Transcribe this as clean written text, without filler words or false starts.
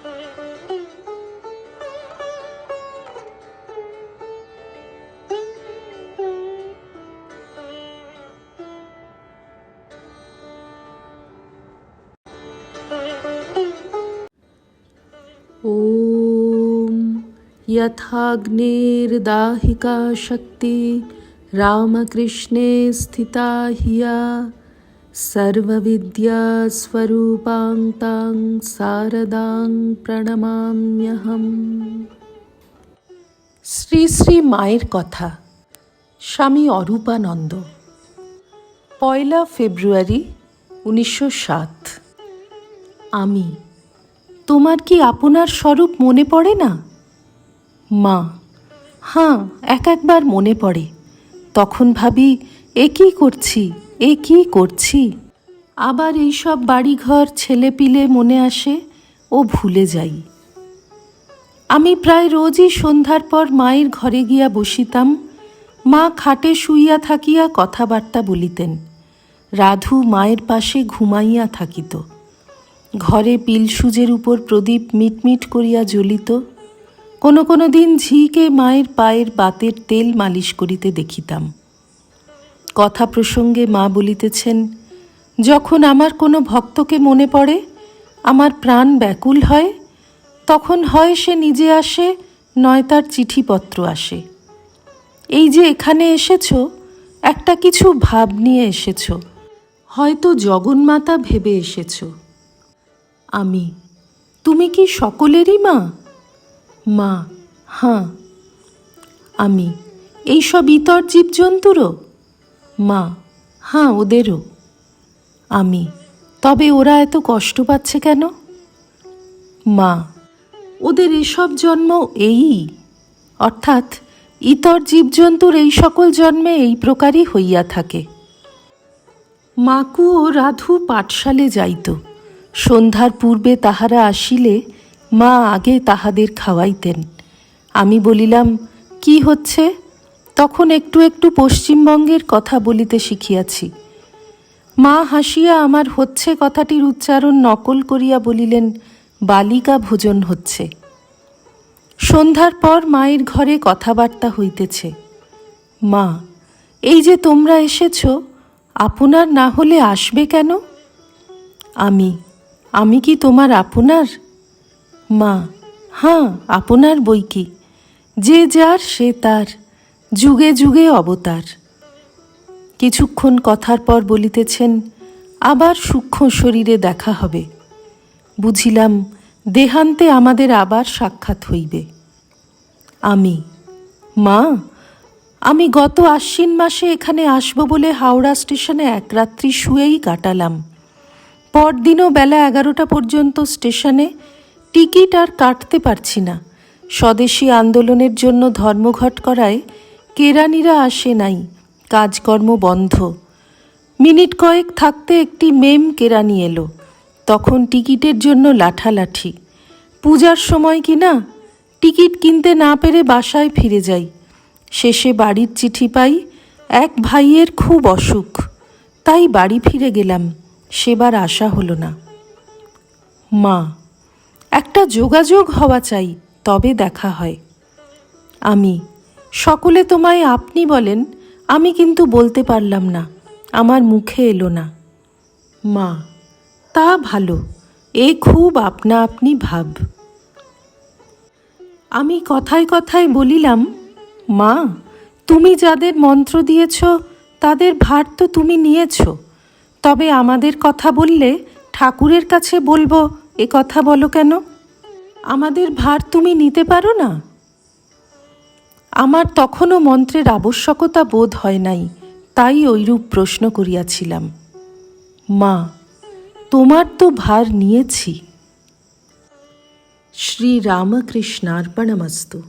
ॐ यथाग्निर्दाहिका शक्ति रामकृष्णे स्थिता हिया सर्वविद्यास्वरूपां तां शारदां প্রণমাম্যহম। শ্রী শ্রী মায়ের কথা। স্বামী অরূপানন্দ। 1 ফেব্রুয়ারি 1907। আমি তোমার কি আপনার স্বরূপ মনে পড়ে না? মা: হাঁ, একবার মনে পড়ে। তখন ভাবি এ কি করছি। আবার এইসব বাড়িঘর ছেলেপিলে মনে আসে ও ভুলে যাই। আমি প্রায় রোজই সন্ধ্যার পর মায়ের ঘরে গিয়া বসিতাম। মা খাটে শুইয়া থাকিয়া কথাবার্তা বলিতেন। রাধু মায়ের পাশে ঘুমাইয়া থাকিত। ঘরে পিলসুজের উপর প্রদীপ মিটমিট করিয়া জ্বলিত। কোনো কোনো দিন ঝিকে মায়ের পায়ের বাতের তেল মালিশ করিতে দেখিতাম। কথা প্রসঙ্গে মা বলিতেছেন, যখন আমার কোনো ভক্তকে মনে পড়ে, আমার প্রাণ ব্যাকুল হয়, তখন হয় সে নিজে আসে, নয় তার চিঠিপত্র আসে। এই যে এখানে এসেছ, একটা কিছু ভাব নিয়ে এসেছ, হয়তো জগন্মাতা ভেবে এসেছ। আমি: তুমি কি সকলেরই মা? মা: হাঁ। আমি: এইসব ইতর জীবজন্তুরও? মা: হাঁ, ওদেরও। আমি: তবে ওরা এত কষ্ট পাচ্ছে কেন? মা: ওদের এসব জন্ম অর্থাৎ ইতর জীবজন্তুর এই সকল জন্মে এই প্রকারই হইয়া থাকে। মাকু ও রাধু পাঠশালে যাইত। সন্ধ্যার পূর্বে তাহারা আসিলে মা আগে তাহাদের খাওয়াইতেন। আমি বলিলাম, কি হচ্ছে? তখন একটু একটু পশ্চিমবঙ্গের কথা বলিতে শিখিয়াছি। মা হাসিয়া আমার হচ্ছে কথাটির উচ্চারণ নকল করিয়া বলিলেন, বালিকা ভোজন হচ্ছে। সন্ধ্যার পর মায়ের ঘরে কথাবার্তা হইতেছে। মা: এই যে তোমরা এসেছ, আপনার না হলে আসবে কেন? আমি কি তোমার আপনার? মা: হাঁ, আপনার বই কি। যে যার সে তার, যুগে যুগে অবতার। কিছুক্ষণ কথার পর বলিতেছেন, আবার সূক্ষ্ম শরীরে দেখা হবে। বুঝিলাম দেহান্তে আমাদের আবার সাক্ষাৎ হইবে। মা, আমি গত আশ্বিন মাসে এখানে আসব বলে হাওড়া স্টেশনে এক রাত্রি শুয়েই কাটালাম। পরদিনও বেলা 11টা পর্যন্ত স্টেশনে। টিকিট আর কাটতে পারছি না। স্বদেশী আন্দোলনের জন্য ধর্মঘট করায় কেরানিরা আসে নাই, কাজকর্ম বন্ধ। মিনিট কয়েক থাকতে একটি মেম কেরানি এলো। তখন টিকিটের জন্য লাঠালাঠি। পূজার সময় কিনা, টিকিট কিনতে না পেরে বাসায় ফিরে যাই। শেষে বাড়ির চিঠি পাই, এক ভাইয়ের খুব অসুখ, তাই বাড়ি ফিরে গেলাম। সেবার আশা হলো না। মা: একটা যোগাযোগ হওয়া চাই, তবে দেখা হয়। সকলে তোমায় আপনি বলেন, আমি কিন্তু বলতে পারলাম না, আমার মুখে এলো না। মা: তা ভালো, এ খুব আপনা আপনি ভাব। আমি কথায় কথায় বলিলাম, মা, তুমি যাদের মন্ত্র দিয়েছ তাদের ভার তো তুমি নিয়েছ, তবে আমাদের কথা বললে ঠাকুরের কাছে বলবো, এ কথা বলো কেন? আমাদের ভার তুমি নিতে পারো না? আমার তখনও মন্ত্রের আবশ্যকতা বোধ হয় নাই, তাই ওইরূপ প্রশ্ন করিয়াছিলাম। মা: তোমার তো ভার নিয়েছি। শ্রী রামকৃষ্ণার্পণমস্তু।